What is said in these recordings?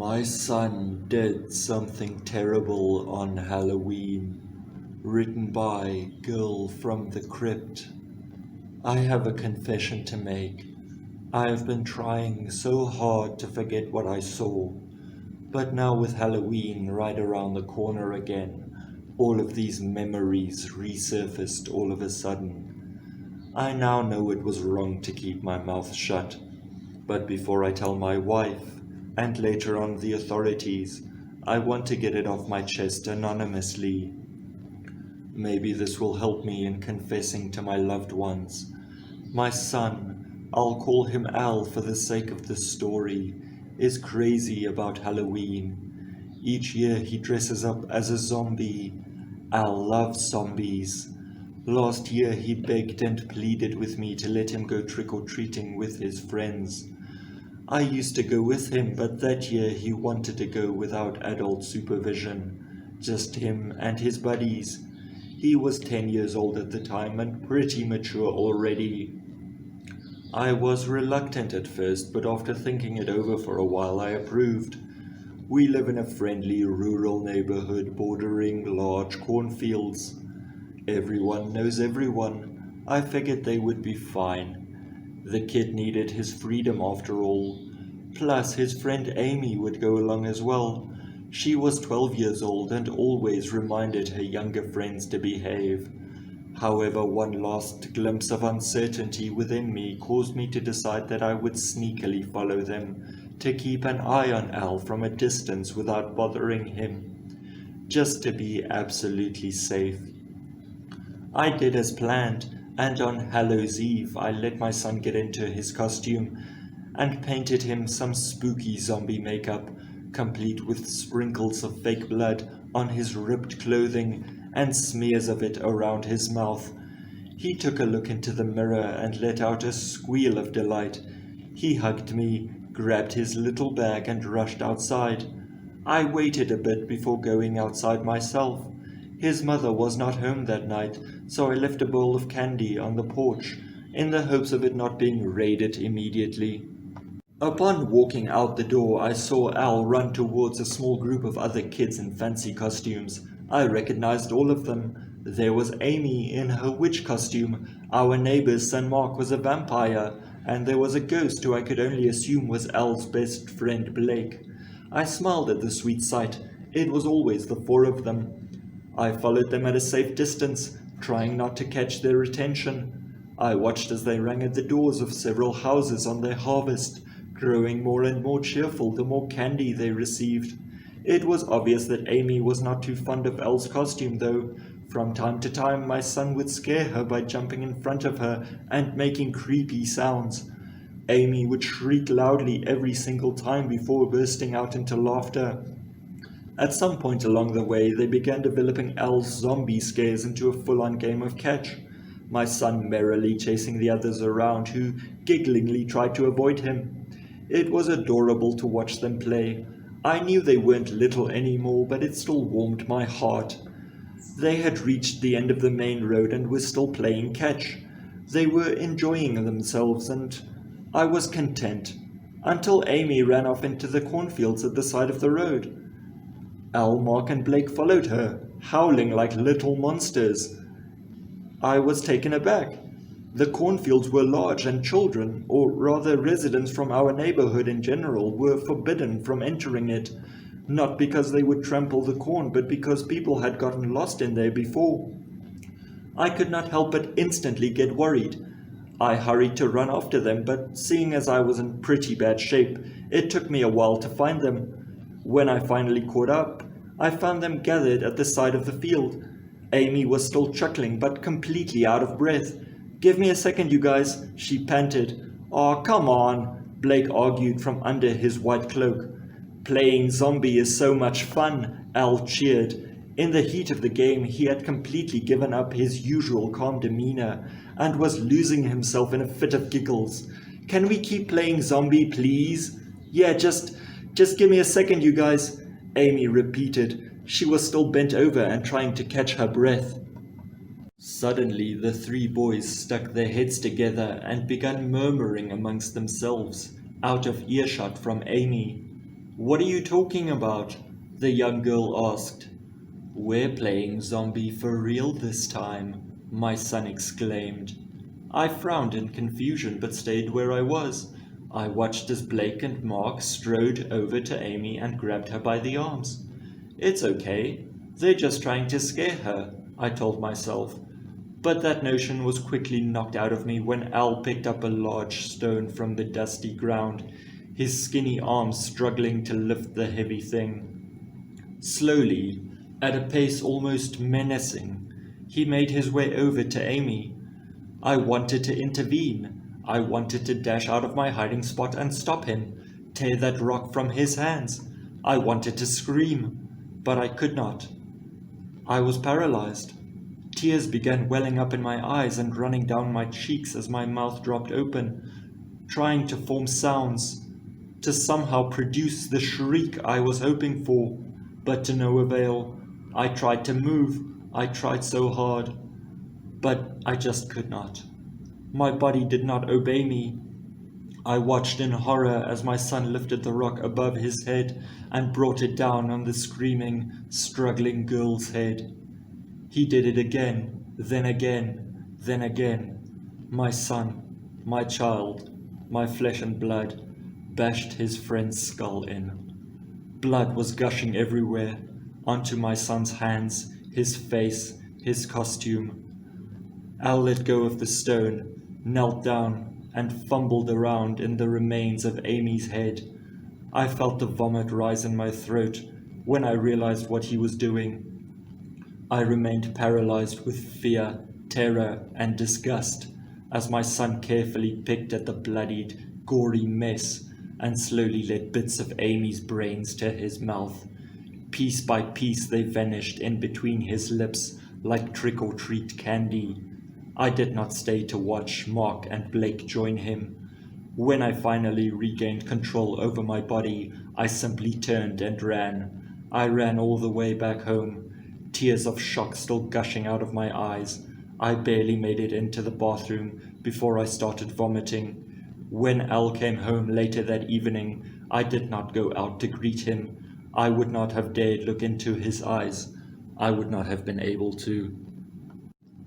My son did something terrible on Halloween. Written by Girl from the Crypt. I have a confession to make. I have been trying so hard to forget what I saw, but now with Halloween right around the corner again, all of these memories resurfaced all of a sudden. I now know it was wrong to keep my mouth shut, but before I tell my wife, and later on the authorities, I want to get it off my chest anonymously. Maybe this will help me in confessing to my loved ones. My son, I'll call him Al for the sake of the story, is crazy about Halloween. Each year he dresses up as a zombie. Al loves zombies. Last year he begged and pleaded with me to let him go trick-or-treating with his friends. I used to go with him, but that year he wanted to go without adult supervision, just him and his buddies. He was 10 years old at the time and pretty mature already. I was reluctant at first, but after thinking it over for a while, I approved. We live in a friendly rural neighborhood bordering large cornfields. Everyone knows everyone. I figured they would be fine. The kid needed his freedom after all. Plus, his friend Amy would go along as well. She was 12 years old and always reminded her younger friends to behave. However, one last glimpse of uncertainty within me caused me to decide that I would sneakily follow them, to keep an eye on Al from a distance without bothering him, just to be absolutely safe. I did as planned, and on Hallows Eve I let my son get into his costume and painted him some spooky zombie makeup, complete with sprinkles of fake blood on his ripped clothing and smears of it around his mouth. He took a look into the mirror and let out a squeal of delight. He hugged me, grabbed his little bag and rushed outside. I waited a bit before going outside myself. His mother was not home that night, so I left a bowl of candy on the porch, in the hopes of it not being raided immediately. Upon walking out the door, I saw Al run towards a small group of other kids in fancy costumes. I recognized all of them. There was Amy in her witch costume, our neighbor's son Mark was a vampire, and there was a ghost who I could only assume was Al's best friend Blake. I smiled at the sweet sight. It was always the four of them. I followed them at a safe distance, trying not to catch their attention. I watched as they rang at the doors of several houses on their harvest, growing more and more cheerful the more candy they received. It was obvious that Amy was not too fond of Elle's costume, though. From time to time, my son would scare her by jumping in front of her and making creepy sounds. Amy would shriek loudly every single time before bursting out into laughter. At some point along the way, they began developing Elle's zombie scares into a full-on game of catch, my son merrily chasing the others around, who gigglingly tried to avoid him. It was adorable to watch them play. I knew they weren't little anymore, but it still warmed my heart. They had reached the end of the main road and were still playing catch. They were enjoying themselves, and I was content, until Amy ran off into the cornfields at the side of the road. Al, Mark, and Blake followed her, howling like little monsters. I was taken aback. The cornfields were large, and children, or rather residents from our neighborhood in general, were forbidden from entering it, not because they would trample the corn, but because people had gotten lost in there before. I could not help but instantly get worried. I hurried to run after them, but seeing as I was in pretty bad shape, it took me a while to find them. When I finally caught up, I found them gathered at the side of the field. Amy was still chuckling, but completely out of breath. "Give me a second, you guys," she panted. "Aw, come on," Blake argued from under his white cloak. "Playing zombie is so much fun," Al cheered. In the heat of the game, he had completely given up his usual calm demeanor and was losing himself in a fit of giggles. "Can we keep playing zombie, please?" "Yeah, just give me a second, you guys," Amy repeated. She was still bent over and trying to catch her breath. Suddenly, the three boys stuck their heads together and began murmuring amongst themselves, out of earshot from Amy. What are you talking about? The young girl asked. We're playing zombie for real this time, my son exclaimed. I frowned in confusion but stayed where I was. I watched as Blake and Mark strode over to Amy and grabbed her by the arms. It's okay, they're just trying to scare her, I told myself. But that notion was quickly knocked out of me when Al picked up a large stone from the dusty ground, his skinny arms struggling to lift the heavy thing. Slowly, at a pace almost menacing, he made his way over to Amy. I wanted to intervene. I wanted to dash out of my hiding spot and stop him, tear that rock from his hands. I wanted to scream, but I could not. I was paralyzed. Tears began welling up in my eyes and running down my cheeks as my mouth dropped open, trying to form sounds, to somehow produce the shriek I was hoping for, but to no avail. I tried to move. I tried so hard, but I just could not. My body did not obey me. I watched in horror as my son lifted the rock above his head and brought it down on the screaming, struggling girl's head. He did it again, then again, then again. My son, my child, my flesh and blood, bashed his friend's skull in. Blood was gushing everywhere, onto my son's hands, his face, his costume. Al let go of the stone, knelt down, and fumbled around in the remains of Amy's head. I felt the vomit rise in my throat when I realized what he was doing. I remained paralyzed with fear, terror, and disgust as my son carefully picked at the bloodied, gory mess and slowly let bits of Amy's brains to his mouth. Piece by piece they vanished in between his lips like trick-or-treat candy. I did not stay to watch Mark and Blake join him. When I finally regained control over my body, I simply turned and ran. I ran all the way back home, tears of shock still gushing out of my eyes. I barely made it into the bathroom before I started vomiting. When Al came home later that evening, I did not go out to greet him. I would not have dared look into his eyes. I would not have been able to.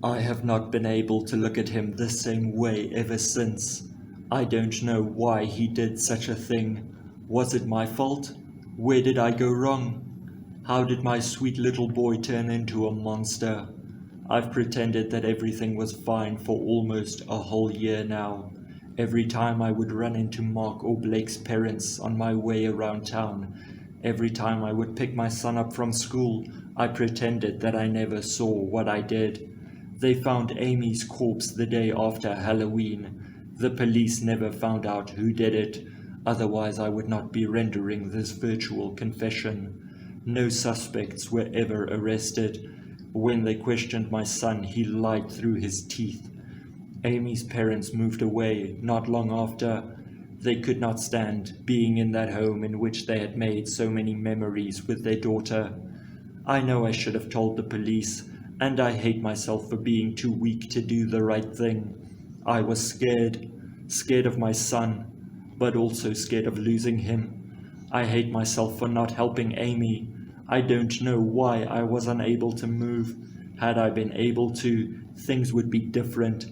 I have not been able to look at him the same way ever since. I don't know why he did such a thing. Was it my fault? Where did I go wrong? How did my sweet little boy turn into a monster? I've pretended that everything was fine for almost a whole year now. Every time I would run into Mark or Blake's parents on my way around town, every time I would pick my son up from school, I pretended that I never saw what I did. They found Amy's corpse the day after Halloween. The police never found out who did it, otherwise I would not be rendering this virtual confession. No suspects were ever arrested. When they questioned my son, he lied through his teeth. Amy's parents moved away not long after. They could not stand being in that home in which they had made so many memories with their daughter. I know I should have told the police, and I hate myself for being too weak to do the right thing. I was scared of my son, but also scared of losing him. I hate myself for not helping Amy. I don't know why I was unable to move. Had I been able to, things would be different.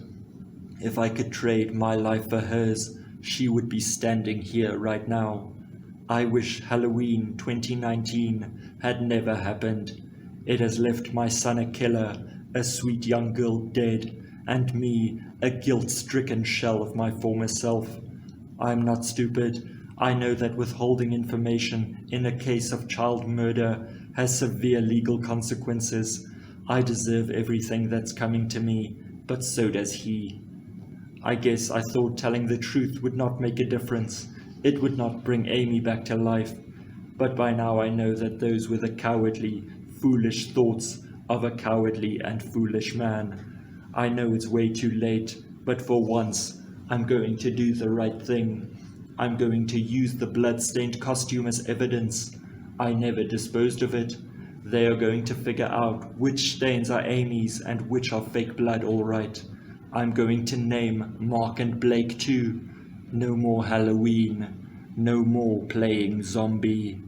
If I could trade my life for hers, she would be standing here right now. I wish Halloween 2019 had never happened. It has left my son a killer, a sweet young girl dead, and me, a guilt-stricken shell of my former self. I'm not stupid. I know that withholding information in a case of child murder has severe legal consequences. I deserve everything that's coming to me, but so does he. I guess I thought telling the truth would not make a difference. It would not bring Amy back to life. But by now I know that those were the cowardly, foolish thoughts of a cowardly and foolish man. I know it's way too late, but for once, I'm going to do the right thing. I'm going to use the blood-stained costume as evidence. I never disposed of it. They are going to figure out which stains are Amy's and which are fake blood, all right. I'm going to name Mark and Blake too. No more Halloween. No more playing zombie.